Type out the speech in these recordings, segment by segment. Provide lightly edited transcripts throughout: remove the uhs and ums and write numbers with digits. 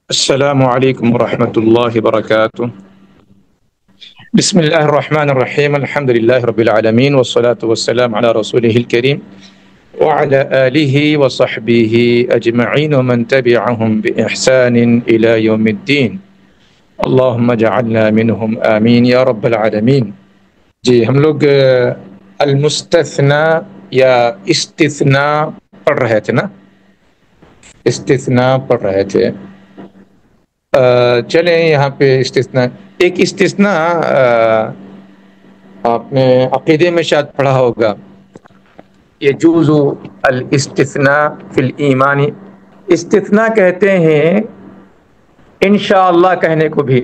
السلام عليكم ورحمة الله وبركاته. بسم الله الرحمن الرحيم. الحمد لله رب العالمين والصلاة والسلام على رسوله الكريم وعلى آله وصحبه أجمعين ومن تبعهم بإحسان إلى يوم الدين. اللهم اجعلنا منهم آمين يا رب العالمين. جی ہم لوگ المستثنا یا استثنا پڑھ رہے تھے نا، استثنا پڑھ رہے تھے. چلیں یہاں پہ ایک استثنا آپ نے عقیدے میں شاید پڑھا ہوگا، یجوز الاستثناء فی الایمان. استثنا کہتے ہیں انشاءاللہ کہنے کو بھی.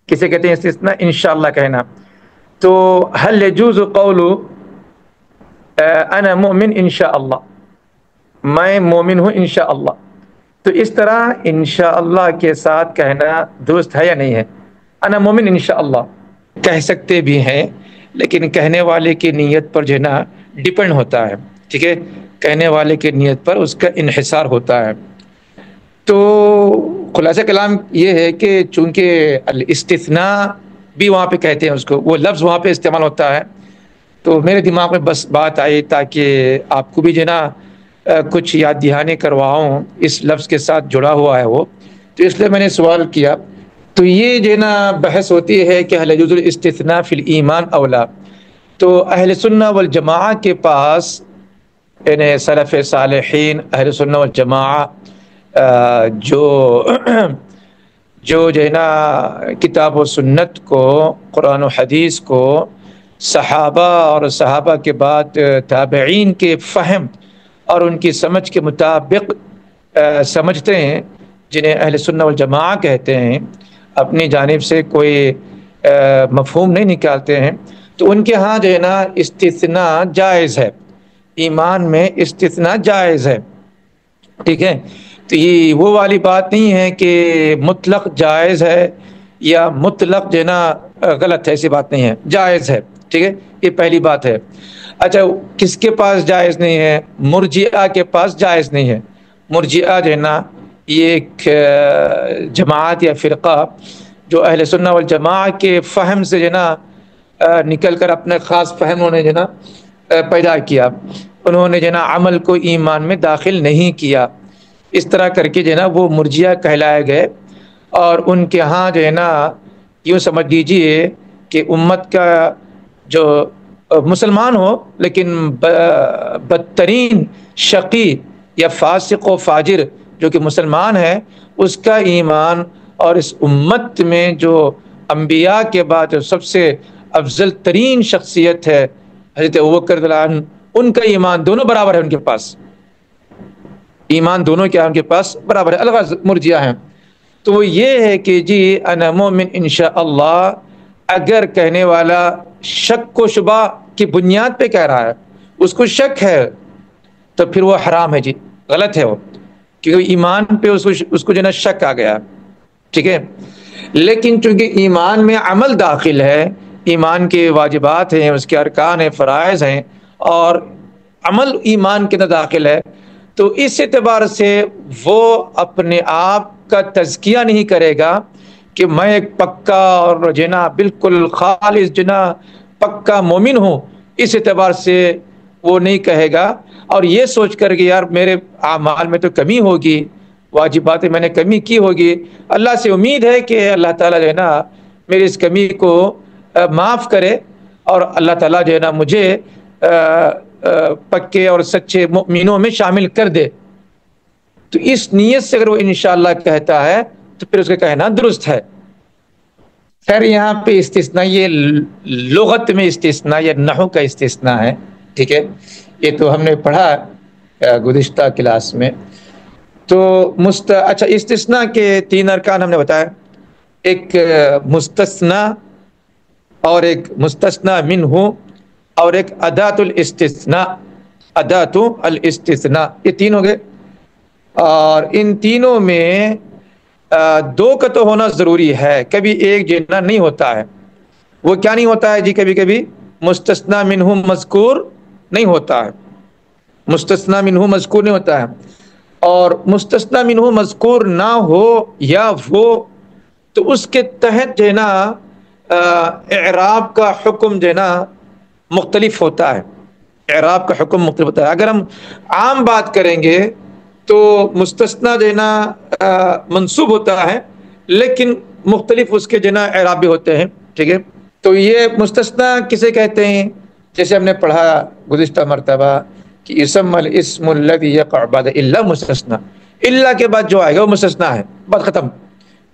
کسے کہتے ہیں استثناء؟ انشاءاللہ کہنا. تو هل يجوز قول انا مؤمن انشاءاللہ، میں مومن ہوں انشاءاللہ. تو اس طرح انشاءاللہ کے ساتھ کہنا درست ہے یا نہیں ہے؟ انا مومن انشاءاللہ کہہ سکتے بھی ہیں، لیکن کہنے والے کی نیت پر جو ہے نا ڈیپینڈ ہوتا ہے. ٹھیک ہے، کہنے والے کی نیت پر اس کا انحصار ہوتا ہے. تو خلاصہ کلام یہ ہے کہ چونکہ الاستثناء بھی وہاں پہ کہتے ہیں اس کو، وہ لفظ وہاں پہ استعمال ہوتا ہے، تو میرے دماغ میں بس بات آئی تاکہ آپ کو بھی جو ہے نا کچھ یاد دہانی کرواؤں. اس لفظ کے ساتھ جڑا ہوا ہے وہ، تو اس لیے میں نے سوال کیا. تو یہ جو ہے نا بحث ہوتی ہے کہ هل يجوز الاستثناء فی الایمان او لا. تو اہل سنہ والجماعہ کے پاس، یعنی سلف صالحین اہل سنہ والجماعہ جو ہے نا کتاب و سنت کو، قرآن و حدیث کو صحابہ اور صحابہ کے بعد تابعین کے فہم اور ان کی سمجھ کے مطابق سمجھتے ہیں، جنہیں اہل سنہ والجماعہ کہتے ہیں، اپنی جانب سے کوئی مفہوم نہیں نکالتے ہیں. تو ان کے ہاں جو ہے نا استثناء جائز ہے، ایمان میں استثناء جائز ہے. ٹھیک ہے، تو یہ وہ والی بات نہیں ہے کہ مطلق جائز ہے یا مطلق جو ہے نا غلط ہے، ایسی بات نہیں ہے، جائز ہے. ٹھیک ہے، یہ پہلی بات ہے. اچھا، کس کے پاس جائز نہیں ہے؟ مرجئہ کے پاس جائز نہیں ہے. مرجئہ جو ہے نا یہ ایک جماعت یا فرقہ جو اہل سنہ والجماعہ کے فہم سے جو ہے نا نکل کر اپنے خاص فہم انہوں نے جو ہے نا پیدا کیا. انہوں نے جو ہے نا عمل کو ایمان میں داخل نہیں کیا. اس طرح کر کے جو ہے نا وہ مرجئہ کہلائے گئے. اور ان کے ہاں جو ہے نا یوں سمجھ لیجیے کہ امت کا جو مسلمان ہو لیکن بدترین شقی یا فاسق و فاجر جو کہ مسلمان ہے، اس کا ایمان، اور اس امت میں جو انبیاء کے بعد جو سب سے افضل ترین شخصیت ہے حضرت ابوبکر رضی اللہ عنہ، ان کا ایمان دونوں برابر ہے. ان کے پاس ایمان دونوں کیا ان کے پاس برابر ہے. الغرض مرجئہ ہیں. تو وہ یہ ہے کہ جی انا مومن انشاءاللہ، اگر کہنے والا شک و شبہ کی بنیاد پہ کہہ رہا ہے، اس کو شک ہے، تو پھر وہ حرام ہے، جی غلط ہے وہ، کیونکہ ایمان پہ اس کو جو ہے شک آ گیا. ٹھیک ہے، لیکن چونکہ ایمان میں عمل داخل ہے، ایمان کے واجبات ہیں، اس کے ارکان ہیں، فرائض ہیں، اور عمل ایمان کے اندر داخل ہے، تو اس اعتبار سے وہ اپنے آپ کا تزکیہ نہیں کرے گا کہ میں ایک پکا اور جنا بالکل خالص جنا پکا مومن ہوں. اس اعتبار سے وہ نہیں کہے گا، اور یہ سوچ کر کہ یار میرے اعمال میں تو کمی ہوگی، واجبات میں نے کمی کی ہوگی، اللہ سے امید ہے کہ اللہ تعالیٰ جو ہے نا میری اس کمی کو معاف کرے، اور اللہ تعالیٰ جو ہے نا مجھے پکے اور سچے مؤمنوں میں شامل کر دے. تو اس نیت سے اگر وہ انشاءاللہ کہتا ہے تو پھر اس کا کہنا درست ہے. خیر، یہاں پہ استثناء یہ لغت میں استثناء یا نحو کا استثناء ہے. ٹھیک ہے، یہ تو ہم نے پڑھا گزشتہ کلاس میں. تو اچھا، استثناء کے 3 ارکان ہم نے بتایا، ایک مستثنی اور ایک مستثنی منہ اور ایک اداۃ الاستثناء. اداۃ الاستثناء یہ 3 ہو گئے، اور ان تینوں میں 2 کا تو ہونا ضروری ہے، کبھی ایک جنا نہیں ہوتا ہے. وہ کیا نہیں ہوتا ہے جی؟ کبھی کبھی مستثنی منہ مذکور نہیں ہوتا ہے، مستثنی منہ مذکور نہیں ہوتا ہے. اور مستثنا منہ مذکور نہ ہو یا وہ، تو اس کے تحت جو ہے نا اعراب کا حکم جو ہے نا مختلف ہوتا ہے، اعراب کا حکم مختلف ہوتا ہے۔ اگر ہم عام بات کریں گے تو مستثنا جو ہے نا منصوب ہوتا ہے، لیکن مختلف اس کے جو ہے نا اعراب بھی ہوتے ہیں، ٹھیک ہے۔ تو یہ مستثنا کسے کہتے ہیں؟ جیسے ہم نے پڑھا گزشتہ مرتبہ کہ اسم الاسم الذی یقع بعد الا مستثنا، الا کے بعد جو آئے گا وہ مستثنا ہے، بات ختم۔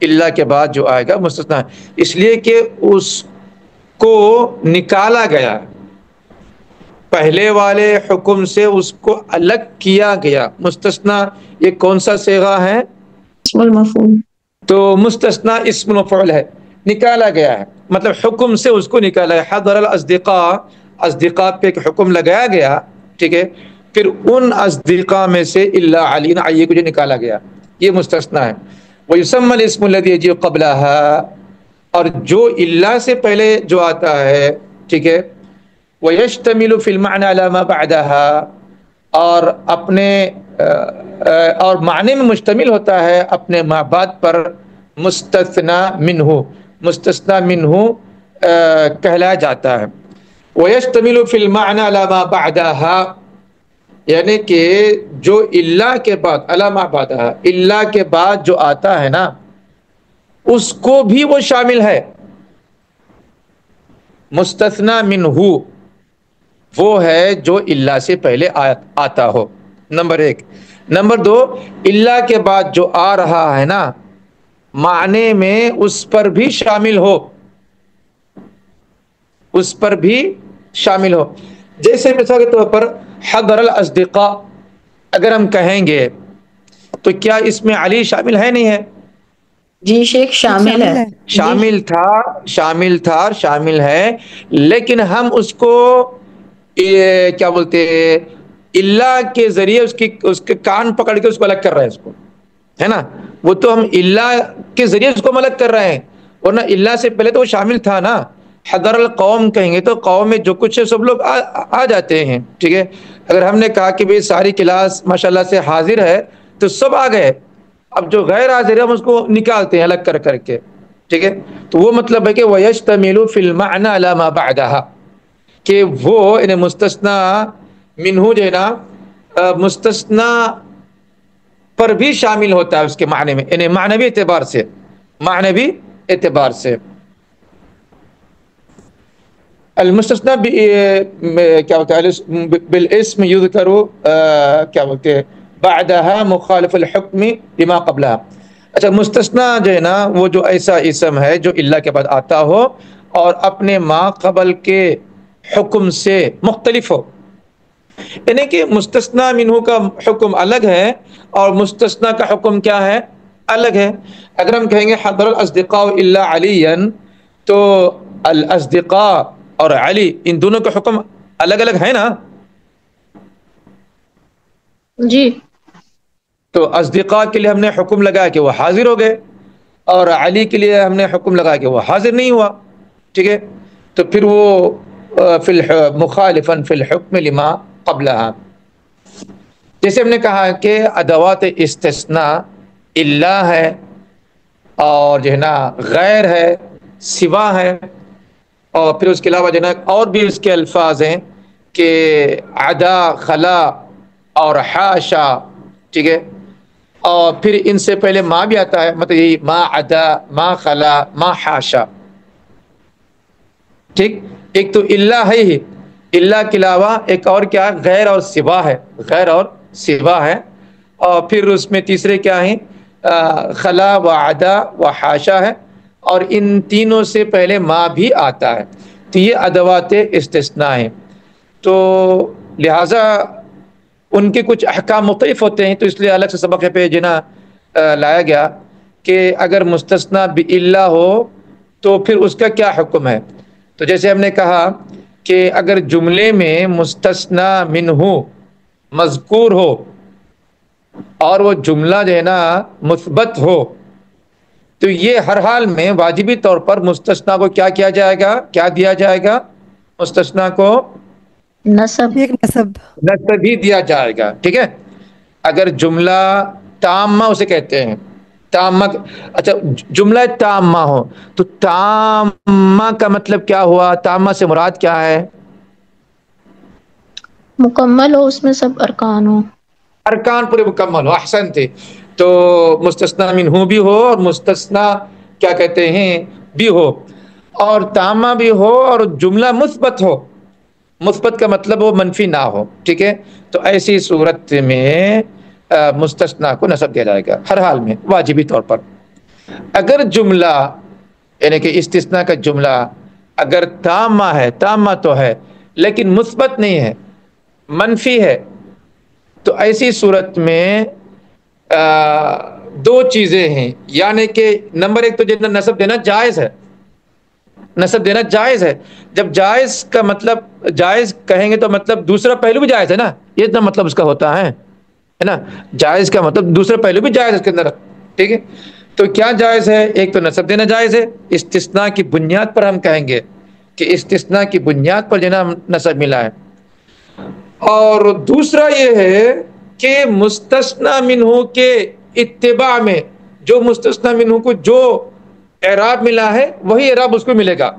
الا کے بعد جو آئے گا مستثنا ہے، اس لیے کہ اس کو نکالا گیا، پہلے والے حکم سے اس کو الگ کیا گیا۔ مستثنا یہ کون سا صیغہ ہے؟ اسم المفعول۔ تو مستثنا اسم مفعول ہے، نکالا گیا ہے، مطلب حکم سے اس کو نکالا گیا۔ حضر الاصدقاء، اصدقاء پہ ایک حکم لگایا گیا، ٹھیک ہے، پھر ان اصدقاء میں سے الا علی علی کو جو نکالا گیا، یہ مستثنا ہے۔ وَيُسَمَّى الْاسْمُ الَّذِي يَجِيءُ قَبْلَهَا، اور جو الا سے پہلے جو آتا ہے، ٹھیک ہے، وَيَشْتَمِلُ فِي الْمَعْنَى عَلَى مَا بَعْدَهَا، اور اپنے اور معنی میں مشتمل ہوتا ہے اپنے ما بعد پر، مستثنا منہ، مستثنا منہ کہلایا جاتا ہے۔ وَيَشْتَمِلُ فِي الْمَعْنَى عَلَى مَا بَعْدَهَا، یعنی کہ جو الا کے بعد، علی ما بعدها، الا کے بعد جو آتا ہے نا اس کو بھی وہ شامل ہے۔ مستثنا منہ وہ ہے جو الا سے پہلے آتا ہو، نمبر ایک۔ نمبر دو، الا کے بعد جو آ رہا ہے نا معنی میں اس پر بھی شامل ہو، اس پر بھی شامل ہو۔ جیسے مثال کے طور پر حضر الاصدقاء اگر ہم کہیں گے تو کیا اس میں علی شامل ہے نہیں ہے؟ جی شیخ شامل ہے، شامل تھا، شامل تھا، شامل ہے، لیکن ہم اس کو کیا بولتے ہیں، اللہ کے ذریعے اس کے کان پکڑ کے اس کو الگ کر رہے ہیں، اس کو ہے نا، وہ تو ہم اللہ کے ذریعے اس کو الگ کر رہے ہیں، ورنہ اللہ سے پہلے تو وہ شامل تھا نا۔ حضر القوم کہیں گے تو قوم میں جو کچھ ہے سب لوگ آ جاتے ہیں، ٹھیک ہے۔ اگر ہم نے کہا کہ بھئی ساری کلاس ماشاءاللہ سے حاضر ہے تو سب آ گئے، اب جو غیر حاضر ہے ہم اس کو نکالتے ہیں الگ کر کر کے، ٹھیک ہے۔ تو وہ مطلب ہے کہ وَيَشْتَمِلُ فِي الْمَعْنَى عَلَى مَا بَعْدَهَا، کہ وہ انہیں مستثنا منہ جو ہے نا مستثنا پر بھی شامل ہوتا ہے اس کے معنی میں، یعنی معنوی اعتبار سے، معنوی اعتبار سے۔ المستثنا کیا ہوتا ہے، بالاسم یذکر کیا بولتے ہیں بعدها مخالف الحکم لما قبلها۔ اچھا، مستثنا جو ہے نا وہ جو ایسا اسم ہے جو اللہ کے بعد آتا ہو اور اپنے ما قبل کے حکم سے مختلف ہو، یعنی کہ مستثنا منہ کا حکم الگ ہے اور مستثنا کا حکم کیا ہے، الگ ہے۔ اگر ہم کہیں گے حضر الاصدقاء الا علیا، تو الاصدقاء اور علی ان دونوں کا حکم الگ الگ ہے نا۔ جی تو اصدقاء کے لیے ہم نے حکم لگایا کہ وہ حاضر ہو گئے، اور علی کے لیے ہم نے حکم لگایا کہ وہ حاضر نہیں ہوا، ٹھیک ہے۔ تو پھر وہ مخالفا فی الحکم لما قبلها، جیسے ہم نے کہا کہ ادوات استثناء الا ہے، اور جو ہے نا غیر ہے، سوا ہے، اور پھر اس کے علاوہ جو ہے نا اور بھی اس کے الفاظ ہیں کہ عدا، خلا اور حاشا، ٹھیک ہے۔ اور پھر ان سے پہلے ما بھی آتا ہے، مطلب یہی ما عدا، ما خلا، ما حاشا، ٹھیک۔ ایک تو اللہ ہے ہی، اللہ کے علاوہ ایک اور کیا ہے، غیر اور سوا ہے، غیر اور سوا ہے، اور پھر اس میں تیسرے کیا ہیں، خلا و عدا و حاشا ہے، اور ان تینوں سے پہلے ما بھی آتا ہے، تو یہ ادوات استثناء ہیں۔ تو لہٰذا ان کے کچھ احکام مختلف ہوتے ہیں، تو اس لیے الگ سے سبق پہ جنا لایا گیا کہ اگر مستثنا بِإِلَّا ہو تو پھر اس کا کیا حکم ہے۔ تو جیسے ہم نے کہا کہ اگر جملے میں مستثنا منہ مذکور ہو اور وہ جملہ جو ہے نا مثبت ہو، تو یہ ہر حال میں واجبی طور پر مستثنا کو کیا کیا جائے گا، کیا دیا جائے گا، مستثنا کو نصب، ایک نصب، نصب ہی دیا جائے گا، ٹھیک ہے۔ اگر جملہ تامہ اسے کہتے ہیں، تامہ، اچھا جملہ تامہ ہو تو تامہ کا مطلب کیا ہوا؟ تامہ سے مراد کیا ہے؟ مکمل ہو، اس میں سب ارکان ہو، ارکان پورے مکمل ہو، احسن تھے. تو مستثنا منہ بھی ہو اور مستثنا کیا کہتے ہیں بھی ہو، اور تامہ بھی ہو اور جملہ مثبت ہو. مثبت کا مطلب وہ منفی نہ ہو، ٹھیک ہے. تو ایسی صورت میں مستثنا کو نصب دیا جائے گا ہر حال میں واجبی طور پر. اگر جملہ یعنی کہ استثناء کا جملہ اگر تامہ ہے، تامہ تو ہے لیکن مثبت نہیں ہے، منفی ہے، تو ایسی صورت میں دو چیزیں ہیں. یعنی کہ نمبر ایک تو جتنا نصب دینا جائز ہے، نصب دینا جائز ہے. جب جائز کا مطلب جائز کہیں گے تو مطلب دوسرا پہلو بھی جائز ہے نا، یہ اتنا مطلب اس کا ہوتا ہے نا. جائز کا مطلب دوسرا پہلو بھی جائز ہے اس کے اندر، ٹھیک ہے. تو کیا جائز ہے؟ ایک تو نصب دینا جائز ہے، استثناء کی بنیاد پر ہم کہیں گے کہ استثناء کی بنیاد پر جنا نصب ملا ہے. اور دوسرا یہ ہے کہ مستثنی منہ کے اتباع میں جو مستثنی منہ کو جو اعراب ملا ہے وہی اعراب اس کو ملے گا.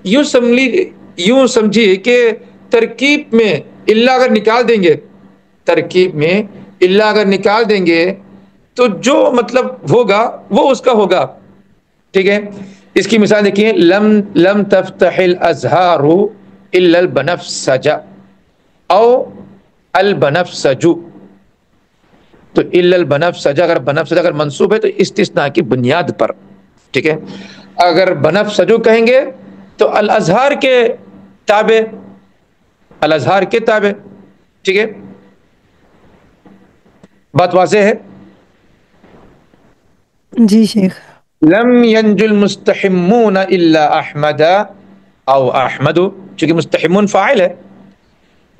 یوں سمجھیے کہ ترکیب میں الا اگر نکال دیں گے، ترکیب میں الا اگر نکال دیں گے تو جو مطلب ہوگا وہ اس کا ہوگا، ٹھیک ہے. اس کی مثال دیکھیے، لم تفتح الازہار الا البنفسج او البنفسج. تو الا البنفسج اگر بنفسج اگر منصوب ہے تو استثناء کی بنیاد پر، ٹھیک ہے. اگر بنفسجو کہیں گے تو الازہار کے تابع، الازہار کے تابع، ٹھیک ہے. بات واضح ہے؟ جی شیخ. لم ينج المستحمون الا احمد او احمد، چونکہ مستحمون فاعل ہے.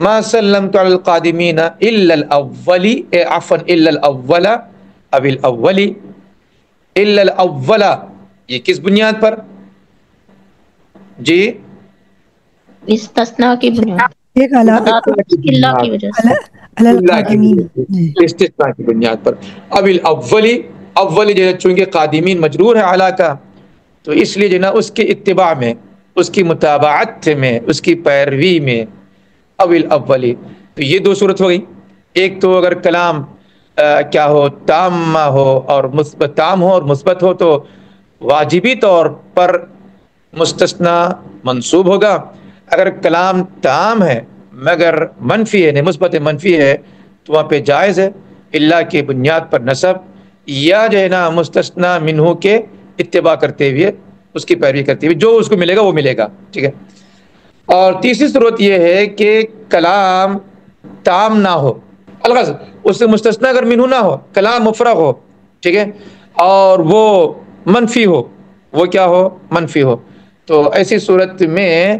ما سلمت على القادمین الا الاول، عفوا الا الاول اب الاول، الا الاول یہ کس بنیاد پر؟ جی استثناء کی بنیاد، ایک اللہ کی وجہ سے، استثناء کی بنیاد پر. اب الاولی، اولی جو ہے چونکہ قادمین مجرور ہے اعلیٰ کا، تو اس لیے جو نا اس کے اتباع میں، اس کی متابعت میں، اس کی پیروی میں اب الاولی. تو یہ دو صورت ہو گئی. ایک تو اگر کلام کیا ہو، تام ہو اور مثبت، تام ہو اور مثبت ہو تو واجبی طور پر مستثنا منصوب ہوگا. اگر کلام تام ہے مگر منفی ہے، مثبت منفی ہے، تو وہاں پہ جائز ہے اللہ کی بنیاد پر نصب یا جو ہے نا مستثنا منہ کے اتباع کرتے ہوئے، اس کی پیروی کرتے ہوئے جو اس کو ملے گا وہ ملے گا، ٹھیک ہے. اور تیسری صورت یہ ہے کہ کلام تام نہ ہو، الغرض اس سے مستثنا اگر منہ نہ ہو، کلام مفرغ ہو، ٹھیک ہے، اور وہ منفی ہو، وہ کیا ہو؟ منفی ہو. تو ایسی صورت میں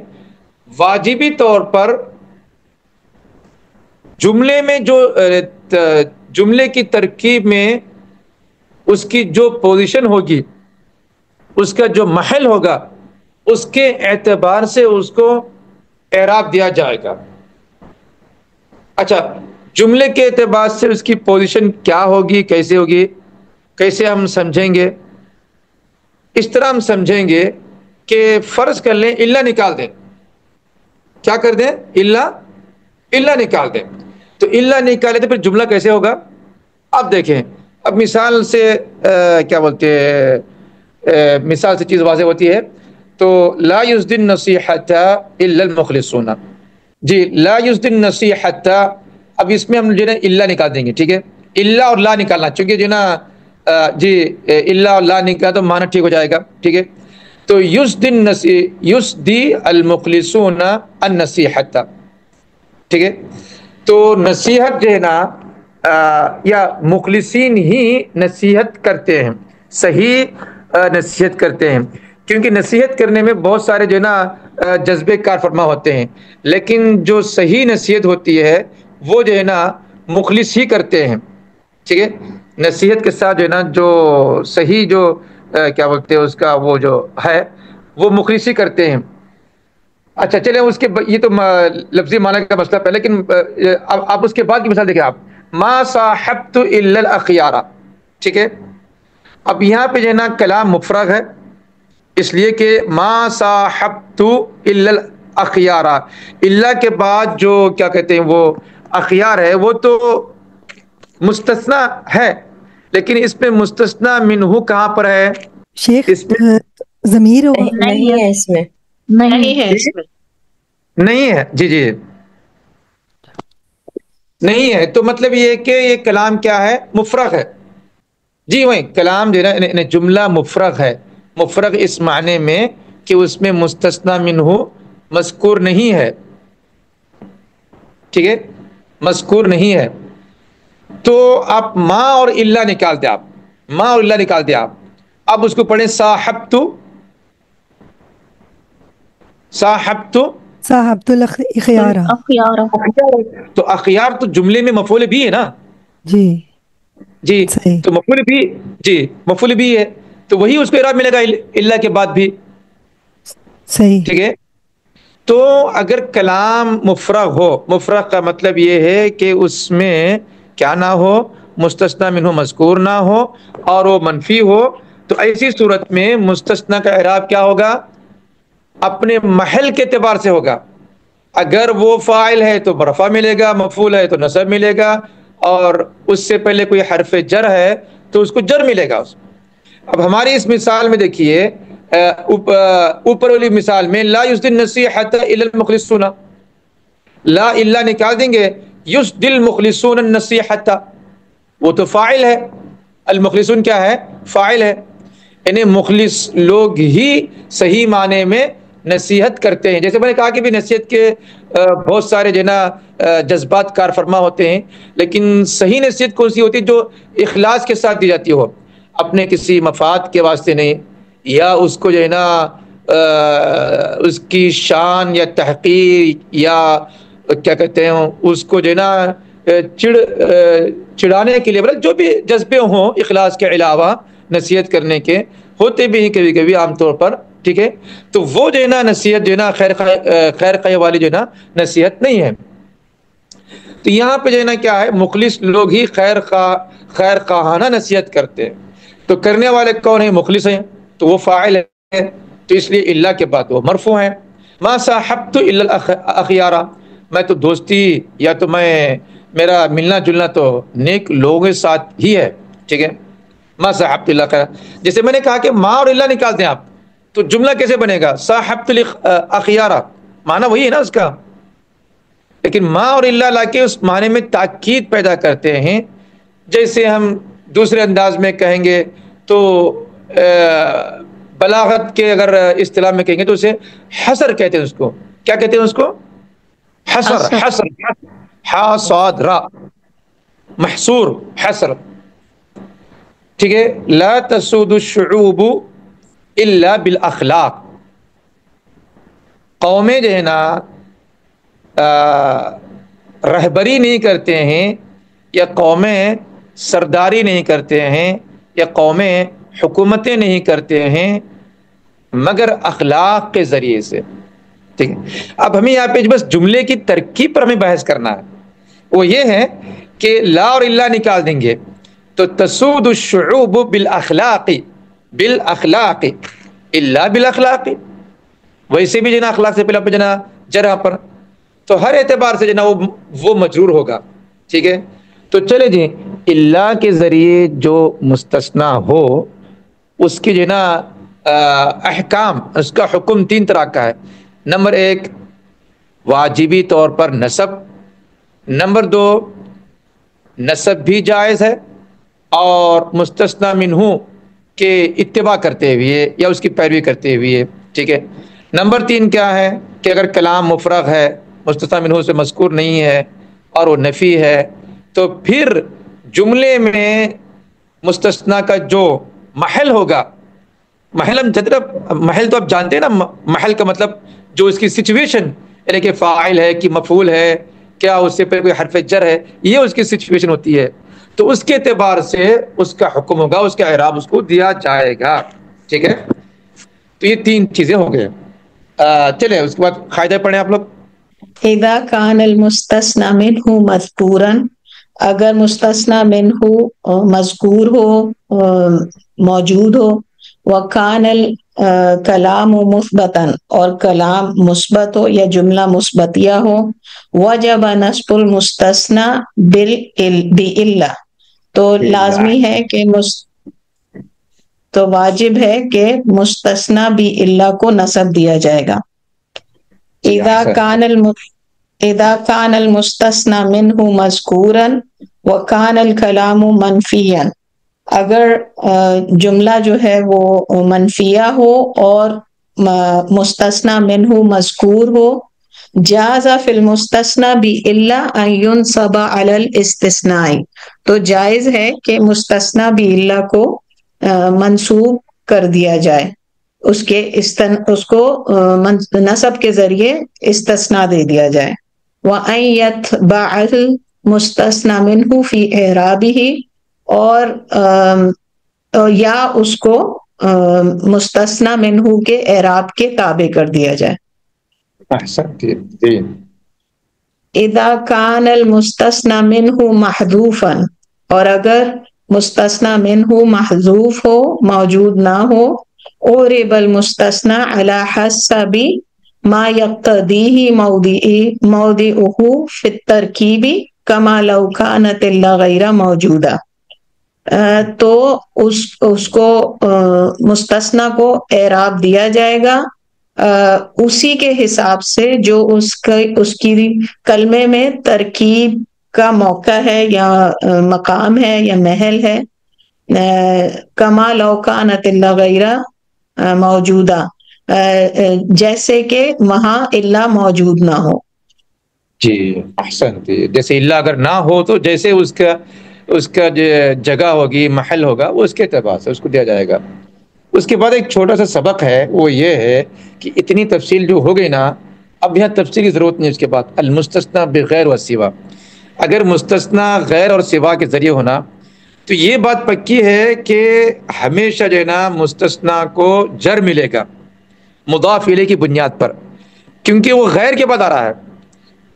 واجبی طور پر جملے میں جو جملے کی ترکیب میں اس کی جو پوزیشن ہوگی، اس کا جو محل ہوگا، اس کے اعتبار سے اس کو اعراب دیا جائے گا. اچھا، جملے کے اعتبار سے اس کی پوزیشن کیا ہوگی، کیسے ہوگی، کیسے ہم سمجھیں گے؟ اس طرح ہم سمجھیں گے کہ فرض کر لیں الا نکال دیں، کیا کر دیں؟ الا نکال دیں. تو الا نکالے تو پھر جملہ کیسے ہوگا؟ اب دیکھیں، اب مثال سے کیا بولتے ہیں، مثال سے چیز واضح ہوتی ہے. تو لا یزدی النصیحۃ الا المخلصون، جی لا یزدی النصیحۃ، اب اس میں ہم جو ہے نا الا نکال دیں گے، ٹھیک ہے. الا اور لا نکالنا، چونکہ جو ہے نا جی الا اور لا نکالا تو معنی ٹھیک ہو جائے گا، ٹھیک ہے. تو یزدی المخلصون النصیحۃ، ٹھیک ہے. تو نصیحت جو ہے نا یا مخلصین ہی نصیحت کرتے ہیں، صحیح نصیحت کرتے ہیں، کیونکہ نصیحت کرنے میں بہت سارے جو ہے نا جذبے کار فرما ہوتے ہیں، لیکن جو صحیح نصیحت ہوتی ہے وہ جو ہے نا مخلص ہی کرتے ہیں، ٹھیک ہے. نصیحت کے ساتھ جو ہے نا جو صحیح جو کیا بولتے ہیں اس کا وہ جو ہے وہ مخلص ہی کرتے ہیں. اچھا چلیں اس کے یہ تو لفظی معنی کا مسئلہ پہ، لیکن اب آپ اس کے بعد کی مثال دیکھیں. آپ ما صاحبت الا الاخیار. ٹھیک ہے، اب یہاں پہ جو ہے نا کلام مفرغ ہے، اس لیے کہ ما صاحبت الا الاخیار، الا کے بعد جو کیا کہتے ہیں وہ اخیار ہے وہ تو مستثنا ہے، لیکن اس میں مستثنا منہ کہاں پر ہے؟ شیخ اس میں ضمیر ہوگا؟ نہیں ہے اس میں، نہیں ہے جی نہیں ہے، جی جی نہیں ہے. تو مطلب یہ ہے کہ یہ کلام کیا ہے؟ مفرغ ہے. جی وہی کلام جو ہے نا جملہ مفرغ ہے. مفرغ اس معنی میں کہ اس میں مستثنا منہ مذکور نہیں ہے. ٹھیک ہے، مذکور نہیں ہے. تو آپ ما اور الا نکالتے، آپ ما اور الا نکالتے آپ. اب اس کو پڑھیں صاحبت، صاحبت صاحبت الاخیار. اخیارہ. تو اخیار تو جملے میں مفعول بھی ہے نا. جی جی صحیح. تو مفعول بھی، جی مفعول بھی ہے، تو وہی اس کو اعراب ملے گا الا کے بعد بھی. صحیح. ٹھیک ہے، تو اگر کلام مفرغ ہو، مفرغ کا مطلب یہ ہے کہ اس میں کیا نہ ہو، مستثنا منہ مذکور نہ ہو اور وہ منفی ہو، تو ایسی صورت میں مستثنا کا اعراب کیا ہوگا؟ اپنے محل کے اعتبار سے ہوگا. اگر وہ فاعل ہے تو رفع ملے گا، مفعول ہے تو نصب ملے گا، اور اس سے پہلے کوئی حرف جر ہے تو اس کو جر ملے گا. اب ہماری اس مثال میں دیکھیے، اوپر والی مثال میں لا یسدی النصیحۃ الا المخلصون، لا الا نکال دیں گے، یسدی المخلصون النصیحۃ، وہ تو فاعل ہے، المخلصون کیا ہے؟ فاعل ہے. یعنی مخلص لوگ ہی صحیح معنی میں نصیحت کرتے ہیں. جیسے میں نے کہا کہ بھی نصیحت کے بہت سارے جو ہے نا جذبات کار فرما ہوتے ہیں، لیکن صحیح نصیحت کون سی ہوتی ہے؟ جو اخلاص کے ساتھ دی جاتی ہو، اپنے کسی مفاد کے واسطے نہیں، یا اس کو جو ہے نا اس کی شان یا تحقیر یا کیا کہتے ہیں اس کو جو ہے نا چڑھانے کے لیے، مطلب جو بھی جذبے ہوں اخلاص کے علاوہ نصیحت کرنے کے ہوتے بھی ہیں کبھی کبھی، عام طور پر. ٹھیک ہے، تو وہ جو ہے نا نصیحت جو ہے نا خیر خواہ والی جو ہے نا نصیحت نہیں ہے. تو یہاں پہ جو ہے نا کیا ہے؟ مخلص لوگ ہی خیر خواہانہ نصیحت کرتے ہیں. تو کرنے والے کون ہیں؟ مخلص ہیں، تو وہ فاعل ہے، تو اس لیے الا کے بعد وہ مرفوع ہیں. ما صاحبت الا الاخیار، میں تو دوستی یا تو میرا ملنا جلنا تو نیک لوگوں کے ساتھ ہی ہے. ٹھیک ہے، ما صاحبت الا الاخیار. جیسے میں نے کہا کہ ما اور الا نکالتے ہیں آپ، تو جملہ کیسے بنے گا؟ صاحبت الاخیار، معنی وہی ہے نا اس کا، لیکن ما اور الا لا کے اس معنی میں تاکید پیدا کرتے ہیں. جیسے ہم دوسرے انداز میں کہیں گے تو بلاغت کے اگر اصطلاح میں کہیں گے تو اسے حصر کہتے ہیں. اس کو کیا کہتے ہیں؟ اس کو حصر. حصر حا صاد را، محصور، حصر. ٹھیک ہے، لا تسود الشعوب الا بالاخلاق، قومیں جو ہے نا رہبری نہیں کرتے ہیں، یا قومیں سرداری نہیں کرتے ہیں، یا قومیں حکومتیں نہیں کرتے ہیں مگر اخلاق کے ذریعے سے. ٹھیک ہے، اب ہمیں یہاں پہ بس جملے کی ترکیب پر ہمیں بحث کرنا ہے. وہ یہ ہے کہ لا اور الا نکال دیں گے تو تسود الشعوب بالاخلاق، بالاخلاق الا بالاخلاق، ویسے بھی جنا اخلاق سے پہلے پہ جنا جرا پر، تو ہر اعتبار سے جنا وہ مجرور ہوگا. ٹھیک ہے، تو چلے جی، الا کے ذریعے جو مستثنا ہو اس کی جو نا احکام، اس کا حکم تین طرح کا ہے. نمبر ایک، واجبی طور پر نصب. نمبر دو، نصب بھی جائز ہے اور مستثنا منہ کے اتباع کرتے ہوئے یا اس کی پیروی کرتے ہوئے. ٹھیک ہے، نمبر تین کیا ہے کہ اگر کلام مفرغ ہے، مستثنا منہ سے مذکور نہیں ہے اور وہ نفی ہے، تو پھر جملے میں مستثنا کا جو محل ہوگا، محل محل تو آپ جانتے ہیں نا، محل کا مطلب جو اس کی سچویشن، یعنی کہ فاعل ہے کہ مفعول ہے، کیا اس سے پہلے کوئی حرف جر ہے، یہ اس کی سچویشن ہوتی ہے. تو اس کے اعتبار سے اس کا حکم ہوگا، اس کا اعراب اس کو دیا جائے گا. ٹھیک ہے، تو یہ تین چیزیں ہو گئے. چلے اس کے بعد قاعدہ پڑھیں آپ لوگ. اذا کان المستثنى منه مذکورا اگر مستثنا منہ مذکور ہو، موجود ہو، وکان الکلام مثبتاً اور کلام مثبت ہو یا جملہ مثبتیہ ہو، وجب نصب المستثنی بِإِلَّا، تو لازمی ہے کہ تو واجب ہے کہ مستثنی بِإِلَّا کو نصب دیا جائے گا۔ اذا كان المستثنى منه مذکورا وكان الكلام منفیا، اگر جملہ جو ہے وہ منفیہ ہو اور مستثنی منہ مذکور ہو، جاز فی المستثنى بِإِلَّا أن ينصب على الاستثناء، تو جائز ہے کہ مستثنی بِإِلَّا کو منصوب کر دیا جائے، اس کو نصب کے ذریعے استثناء دے دیا جائے۔ وَأَن يَتْبَعَ الْمُسْتَثْنَى مِنْهُ فِي إِعْرَابِهِ، اور یا اس کو مستثنی منہ کے اعراب کے تابع کر دیا جائے۔ احسنت جی۔ اذا كان المستثنى منه محذوفا، اور اگر مستثنی منہ محذوف ہو، موجود نہ ہو، اُعرب المستثنى على حسب ما يقتضيه موضعه في الترکیب كما لو كانت الا غیر موجودہ، تو اس کو مستثنی کو اعراب دیا جائے گا اسی کے حساب سے جو اس کی کلمے میں ترکیب کا موقع ہے یا مقام ہے یا محل ہے، کما لو کانت الا غیر موجودہ، جیسے کہ وہاں الا موجود نہ ہو۔ جی احسنت، جیسے اللہ اگر نہ ہو تو جیسے اس کا جو جگہ ہوگی، محل ہوگا، وہ اس کے اعتبار سے اس کو دیا جائے گا۔ اس کے بعد ایک چھوٹا سا سبق ہے، وہ یہ ہے کہ اتنی تفصیل جو ہو گئی نا، اب یہاں تفصیل کی ضرورت نہیں۔ اس کے بعد المستثنی بغیر و سوا، اگر مستثنی غیر اور سوا کے ذریعے ہونا تو یہ بات پکی ہے کہ ہمیشہ جو ہے نا مستثنی کو جر ملے گا مضاف الیہ کی بنیاد پر، کیونکہ وہ غیر کے بعد آ رہا ہے،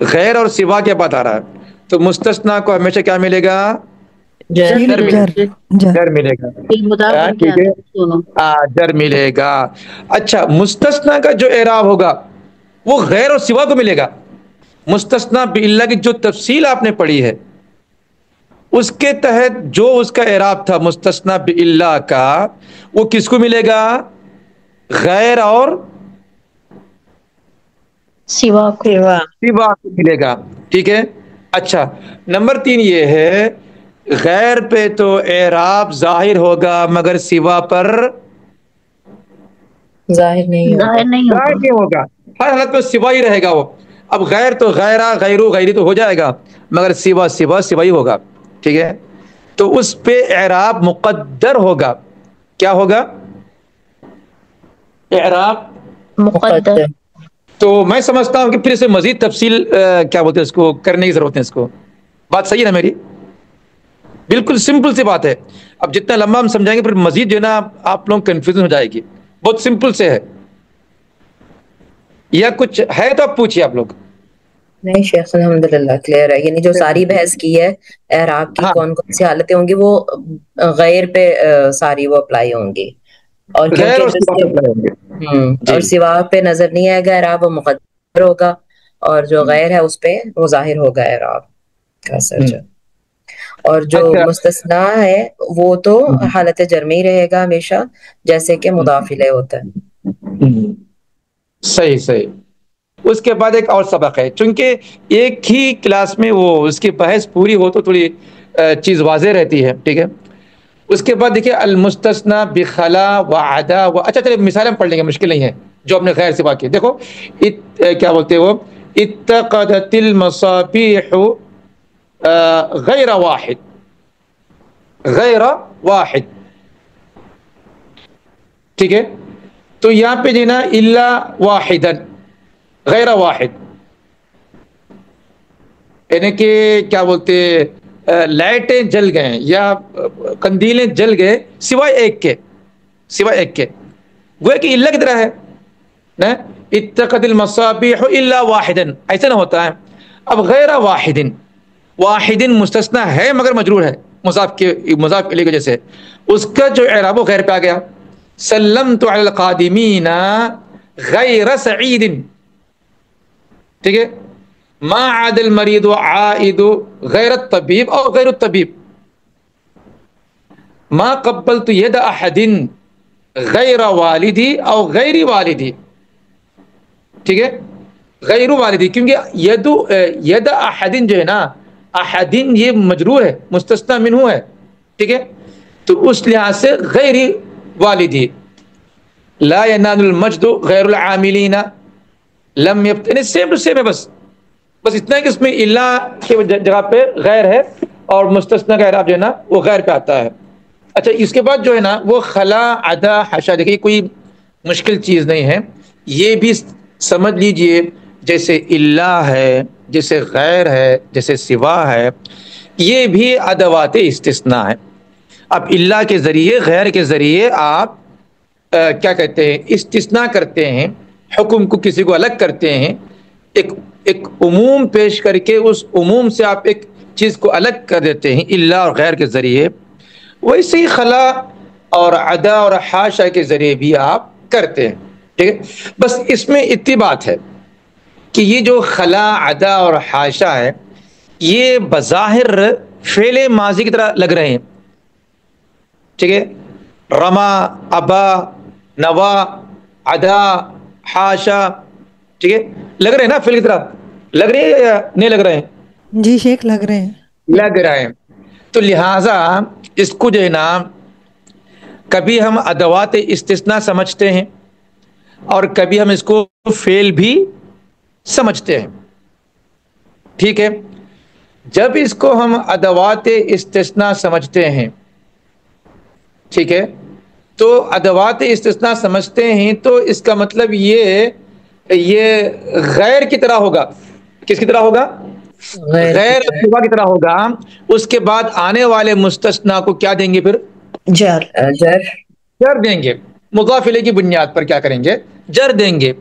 غیر اور سوا کے بعد آ رہا ہے، تو مستثنی کو ہمیشہ کیا ملے گا؟ جر ملے گا، ٹھیک ہے، جر ملے گا۔ اچھا، مستثنی کا جو اعراب ہوگا وہ غیر اور سوا کو ملے گا۔ مستثنی باللہ کی جو تفصیل آپ نے پڑھی ہے اس کے تحت جو اس کا اعراب تھا مستثنی باللہ کا، وہ کس کو ملے گا؟ غیر اور سوا کو ملے گا، ٹھیک ہے۔ اچھا، نمبر 3 یہ ہے، غیر پہ تو اعراب ظاہر ہوگا مگر سوا پر ظاہر نہیں ہوگا، ہر حالت میں سوا ہی رہے گا وہ۔ اب غیر تو غیرہ، غیرو، غیری تو ہو جائے گا، مگر سوا سوا ہی ہوگا، ٹھیک ہے۔ تو اس پہ اعراب مقدر ہوگا۔ کیا ہوگا؟ اعراب مقدر۔ تو میں سمجھتا ہوں کہ پھر اسے مزید تفصیل کیا بولتے ہیں اس کو کرنے کی ضرورت ہے۔ اس کو بات صحیح ہے نا میری؟ بالکل سمپل سی بات ہے۔ اب جتنا لمبا ہم سمجھائیں گے پھر مزید جو ہے نا آپ لوگ کنفیوژن ہو جائے گی۔ بہت سمپل سے ہے، یا کچھ ہے تو آپ پوچھیے آپ لوگ۔ نہیں شیخ الحمدللہ کلیئر ہے، یعنی جو ساری بحث کی ہے اعراب کی کون کون سی حالتیں ہوں گی، وہ غیر پہ ساری وہ اپلائی ہوں گی، اور اور سوا پہ نظر نہیں آئے گا اعراب، وہ مقدر ہوگا، اور جو غیر ہے اس پہ وہ ظاہر ہوگا اعراب کا سرجا۔ اور جو مستثنا ہے وہ تو حالت جرمی رہے گا ہمیشہ، جیسے کہ مضاف الیہ ہوتا ہے۔ صحیح۔ اس کے بعد ایک اور سبق ہے، چونکہ ایک ہی کلاس میں وہ اس کی بحث پوری ہو تو تھوڑی چیز واضح رہتی ہے، ٹھیک ہے۔ اس کے بعد دیکھیے المستثنی بخلا وعدا اچھا چلے مثالیں ہم پڑھ لیں گے، مشکل نہیں ہے جو اپنے غیر سوا کی۔ دیکھو کیا بولتے وہ، اتقدت المصابیح غیر واحد، ٹھیک ہے۔ تو یہاں پہ جو نا الا واحدا غیر واحد، یعنی کہ کیا بولتے لائٹیں جل گئے یا قندیلیں جل گئے سوائے ایک کے، گویا کہ الا کی طرح ہے نا، اتقد المصابیح الا واحدا، ایسا نہ ہوتا ہے۔ اب غیر واحد، واحد مستثنا ہے مگر مجرور ہے مضاف الیہ کی وجہ سے، اس کا جو اعراب و غیر پہ آ گیا، سلمت علی القادمین غیر سعید، ٹھیک ہے، ما عاد المریض عائد غیر الطبیب اور غیر الطبیب، ما قبلت ید احد غیر والدی او غیر والدی، ٹھیک ہے، غیر والدی، کیونکہ ید احدن جو ہے نا، احدن یہ مجرور ہے، مستثنی منہ ہے، ٹھیک ہے، تو اس لحاظ سے غیر والدی، لا ینال المجد غیر العاملین لم یبتن، سیم ٹو سیم ہے، بس اتنا ہے کہ اس میں الا کی جگہ پہ غیر ہے اور مستثنی کا اعراب جو ہے نا وہ غیر پہ آتا ہے۔ اچھا اس کے بعد جو ہے نا وہ خلا عدا حاشا، دیکھیے کوئی مشکل چیز نہیں ہے، یہ بھی سمجھ لیجئے، جیسے الا ہے، جیسے غیر ہے، جیسے سوا ہے، یہ بھی ادوات استثناء ہے۔ اب الا کے ذریعے، غیر کے ذریعے آپ کیا کہتے ہیں، استثناء کرتے ہیں، حکم کو کسی کو الگ کرتے ہیں، ایک عموم پیش کر کے اس عموم سے آپ ایک چیز کو الگ کر دیتے ہیں الا اور غیر کے ذریعے، ویسے ہی خلا اور عدا اور حاشا کے ذریعے بھی آپ کرتے ہیں، ٹھیک ہے۔ بس اس میں اتنی بات ہے کہ یہ جو خلا، عدا اور حاشا ہے، یہ بظاہر فعل ماضی کی طرح لگ رہے ہیں، ٹھیک ہے، رما، ابا، نوا، عدا، حاشا، ٹھیک ہے، لگ رہے ہیں نا فعل کی طرح، لگ رہے ہیں یا نہیں لگ رہے ہیں؟ جی شیخ لگ رہے ہیں، لگ رہے ہیں۔ تو لہٰذا اس کو جو ہے نا کبھی ہم ادوات استثناء سمجھتے ہیں اور کبھی ہم اس کو فعل بھی سمجھتے ہیں، ٹھیک ہے۔ جب اس کو ہم ادوات استثناء سمجھتے ہیں، ٹھیک ہے، تو ادوات استثناء سمجھتے ہیں تو اس کا مطلب یہ غیر کی طرح ہوگا۔ کس کی طرح ہوگا؟ غیر سوا کی طرح ہوگا۔ اس کے بعد آنے والے مستثنیٰ کو کیا دیں گے؟ پھر جر دیں گے، مضاف الیہ کی بنیاد پر کیا کریں گے؟ جر دیں گے۔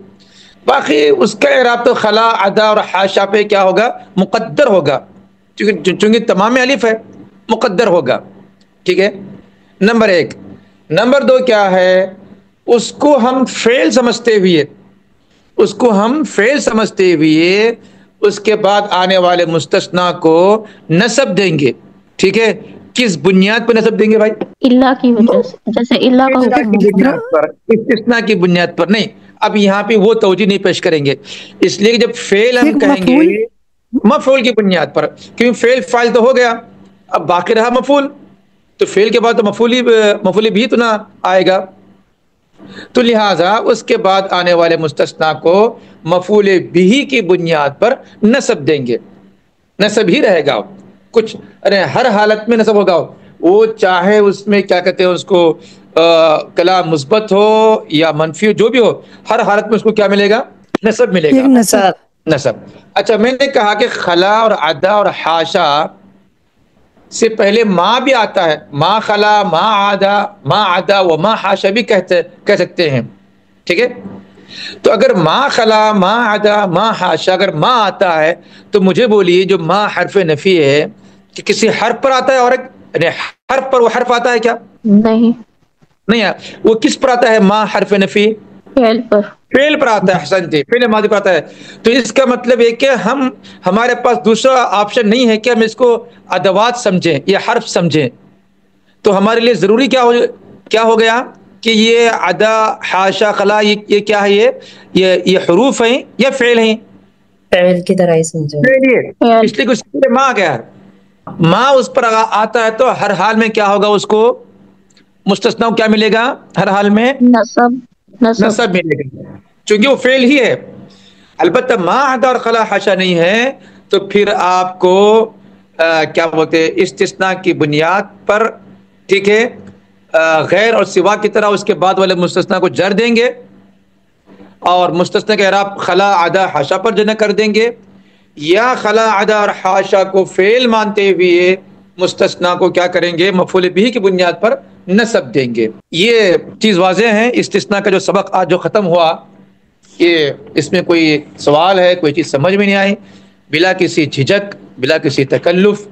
باقی اس کا اعراب تو خلا، عدا اور حاشا پہ کیا ہوگا؟ مقدر ہوگا، چونکہ تمام الف ہے، مقدر ہوگا، ٹھیک ہے، نمبر ایک۔ نمبر دو کیا ہے؟ اس کو ہم فعل سمجھتے ہوئے اس کے بعد آنے والے مستثنیٰ کو نصب دیں گے، ٹھیک ہے۔ کس بنیاد پر نصب دیں گے بھائی؟ اللہ کی وجہ سے، جیسے اللہ کا حکم ہے، استثناء کی بنیاد پر نہیں۔ اب یہاں پہ وہ توجہ نہیں پیش کریں گے، اس لیے کہ جب فعل ہم کہیں گے مفعول کی بنیاد پر، کیونکہ فعل فاعل تو ہو گیا، اب باقی رہا مفعول، تو فعل کے بعد تو مفعول بھی تو نہ آئے گا، تو لہٰذا اس کے بعد آنے والے مستثنیٰ کو مفعول بھی کی بنیاد پر نصب دیں گے، نصب ہی رہے گا، کچھ ہر حالت میں نصب ہوگا، وہ چاہے اس میں کیا کہتے ہیں اس کو کلام مثبت ہو یا منفی ہو، جو بھی ہو، ہر حالت میں اس کو کیا ملے گا؟ نصب ملے گا، نصب۔ اچھا میں نے کہا کہ خلا اور عدا اور حاشا سے پہلے ما بھی آتا ہے، ما خلا، ما عدا و ما حاشا بھی کہہ سکتے ہیں، ٹھیک ہے۔ تو اگر ما خلا، ما عدا، ما حاشا اگر ما آتا ہے تو مجھے بولیے جو ما حرف نفی ہے کہ کسی حرف پر آتا ہے، اور حرف پر وہ حرف آتا ہے کیا؟ نہیں، وہ کس پر آتا ہے؟ ما حرف نفی فعل پر آتا ہے، احسنتی، فعل ماضی پر آتا ہے۔ تو اس کا مطلب ہے کہ ہمارے پاس دوسرا آپشن نہیں ہے کہ ہم اس کو ادوات سمجھیں یا حرف سمجھیں، تو ہمارے لیے ضروری کیا ہو گیا کہ یہ عدا، حاشا، خلا یہ کیا ہے؟ یہ حروف ہیں یا فعل ہیں؟ فعل کی طرح ہی سمجھیں، اس لیے اس کے ما گیا ہے، ما اس پر آتا ہے تو ہر حال میں کیا ہوگا؟ اس کو مستثنیٰ کیا ملے گا؟ ہر حال میں نصب ملے گا، چونکہ وہ فعل ہی ہے۔ البتہ ما عدا اور خلا حاشا نہیں ہے تو پھر آپ کو کیا بولتے ہیں؟ استثناء کی بنیاد پر، ٹھیک ہے، غیر اور سوا کی طرح اس کے بعد والے مستثنیٰ کو جر دیں گے اور مستثنیٰ کا اعراب خلا، عدا، حاشا پر جمع کر دیں گے، یا خلا، عدا اور حاشا کو فعل مانتے ہوئے مستثنیٰ کو کیا کریں گے؟ مفعول بھی کی بنیاد پر نصب دیں گے۔ یہ چیز واضح ہے۔ استثناء کا جو سبق آج جو ختم ہوا، یہ اس میں کوئی سوال ہے، کوئی چیز سمجھ میں نہیں آئی، بلا کسی جھجک بلا کسی تکلف.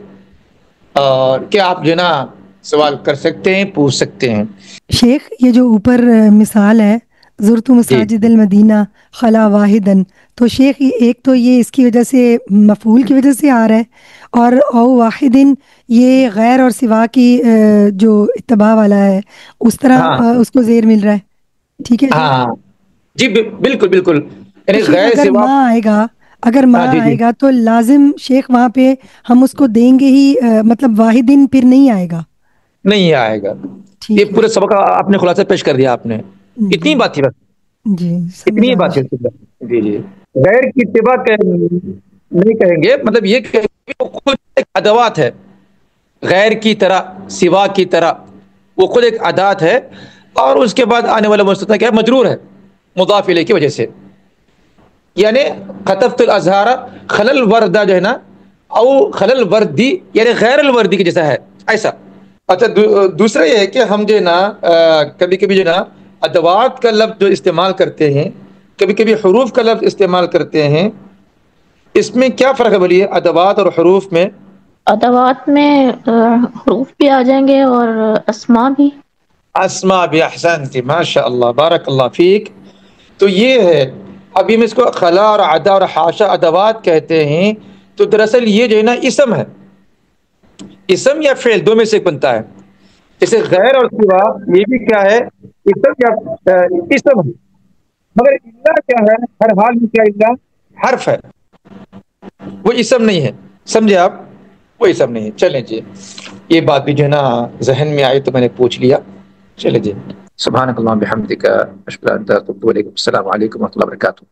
اور کیا آپ جو ہے نا سوال کر سکتے ہیں, پوچھ سکتے ہیں. شیخ یہ جو اوپر مثال ہے زرت مساجد المدینہ خلا واحدن، تو شیخ ایک تو یہ اس کی وجہ سے مفعول کی وجہ سے آ رہا ہے، اور او واحدن یہ غیر اور سوا کی جو اتباع والا ہے اس طرح اس کو زیر مل رہا ہے. ٹھیک ہے ہاں جی بالکل بالکل. یعنی شیخ غیر اگر سوا ماں آئے گا، اگر ماں جی آئے گا تو لازم شیخ وہاں پہ ہم اس کو دیں گے ہی، مطلب واحدن پھر نہیں آئے گا. نہیں آئے گا. یہ پورے سبق آپ نے خلاصہ پیش کر دیا آپ نے. اتنی بات تھی بس، جی اتنی بات ہے. جی جی غیر کی اتباع نہیں کہیں گے، مطلب یہ کہیں گے وہ خود ایک ادوات ہے، غیر کی طرح سوا کی طرح وہ خود ایک ادات ہے. اور اس کے بعد آنے والا مستثنی کیا ہے؟ مجرور ہے مضاف الیہ کی وجہ سے. یعنی خطفت الازہار خلل الوردہ جو ہے نا، او خلل الوردی یعنی غیر الوردی کے جیسا ہے ایسا. اچھا دوسرا یہ ہے کہ ہم جو ہے نا کبھی کبھی جو ہے نا ادوات کا لفظ جو استعمال کرتے ہیں، کبھی کبھی حروف کا لفظ استعمال کرتے ہیں. اس میں کیا فرق ہے بولیے ادوات اور حروف میں؟ ادوات میں حروف بھی آ جائیں گے اور اسما بھی. اسما بھی، احسنتی، ماشاء اللہ، بارک اللہ فیک. تو یہ ہے. ابھی ہم اس کو خلا اور عدا اور حاشا ادوات کہتے ہیں، تو دراصل یہ جو ہے نا اسم ہے، اسم یا فعل دو میں سے ایک بنتا ہے. جیسے غیر اور سوا یہ بھی کیا ہے؟ اسم یا اسم ہے. مگر اللہ کیا ہے؟ ہر حال میں کیا اللہ حرف ہے، وہ اسم نہیں ہے. سمجھے آپ؟ وہ اسم نہیں ہے. چلیں جی یہ بات بھی جو ہے نا ذہن میں آئی تو میں نے پوچھ لیا. چلیں جی. سبحانک اللہم بحمدک اشہد ان لا الہ الا انت استغفرک واتوب الیک. السلام علیکم ورحمۃ اللہ وبرکاتہ.